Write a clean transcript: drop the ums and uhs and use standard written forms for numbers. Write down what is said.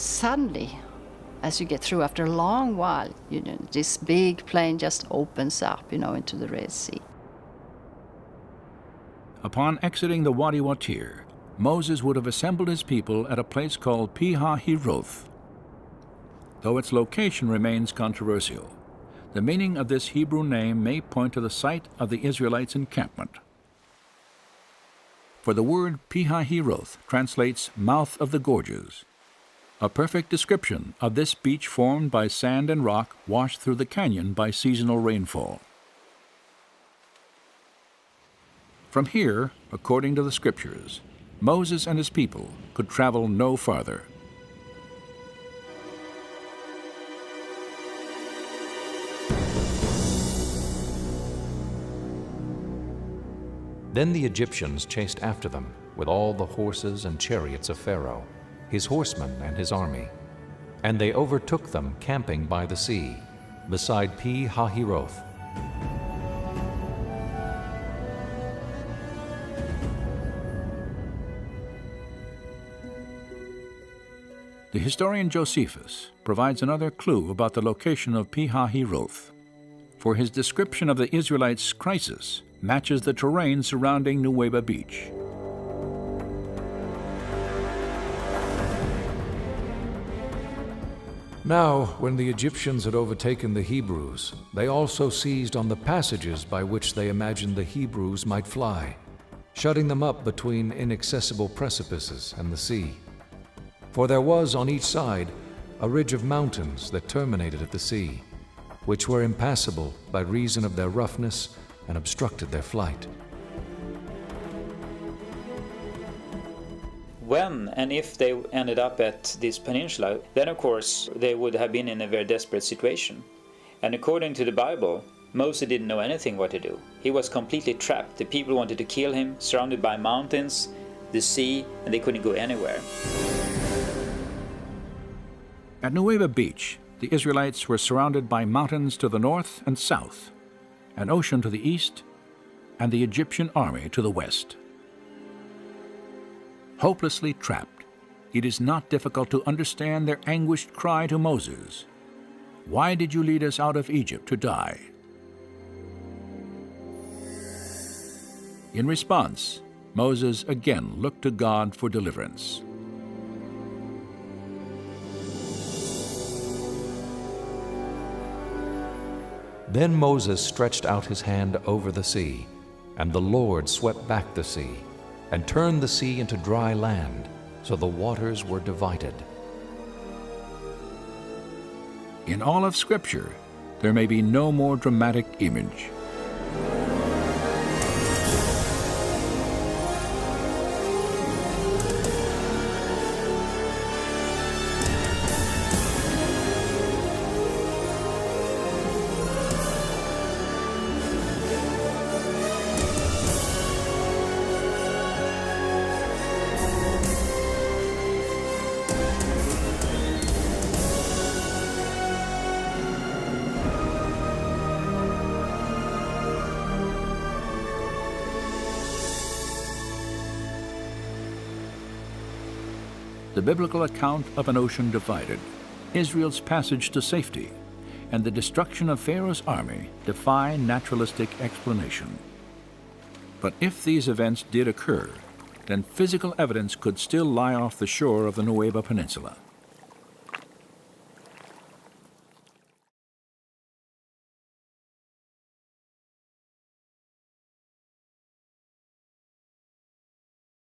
suddenly, as you get through after a long while, this big plain just opens up, into the Red Sea. Upon exiting the Wadi Watir, Moses would have assembled his people at a place called Pi-hahiroth. Though its location remains controversial, the meaning of this Hebrew name may point to the site of the Israelites' encampment. For the word Pi-hahiroth translates mouth of the gorges, a perfect description of this beach formed by sand and rock washed through the canyon by seasonal rainfall. From here, according to the scriptures, Moses and his people could travel no farther. Then the Egyptians chased after them with all the horses and chariots of Pharaoh, his horsemen and his army. And they overtook them camping by the sea, beside Pi-hahiroth. The historian Josephus provides another clue about the location of Pi-hahiroth, for his description of the Israelites' crisis matches the terrain surrounding Nuweiba Beach. Now, when the Egyptians had overtaken the Hebrews, they also seized on the passages by which they imagined the Hebrews might fly, shutting them up between inaccessible precipices and the sea. For there was on each side a ridge of mountains that terminated at the sea, which were impassable by reason of their roughness and obstructed their flight. When and if they ended up at this peninsula, then of course they would have been in a very desperate situation. And according to the Bible, Moses didn't know anything what to do. He was completely trapped. The people wanted to kill him, surrounded by mountains, the sea, and they couldn't go anywhere. At Nuweiba Beach, the Israelites were surrounded by mountains to the north and south, an ocean to the east, and the Egyptian army to the west. Hopelessly trapped, it is not difficult to understand their anguished cry to Moses, "Why did you lead us out of Egypt to die?" In response, Moses again looked to God for deliverance. Then Moses stretched out his hand over the sea, and the Lord swept back the sea, and turned the sea into dry land, so the waters were divided. In all of Scripture, there may be no more dramatic image. The biblical account of an ocean divided, Israel's passage to safety, and the destruction of Pharaoh's army defy naturalistic explanation. But if these events did occur, then physical evidence could still lie off the shore of the Nuweiba Peninsula.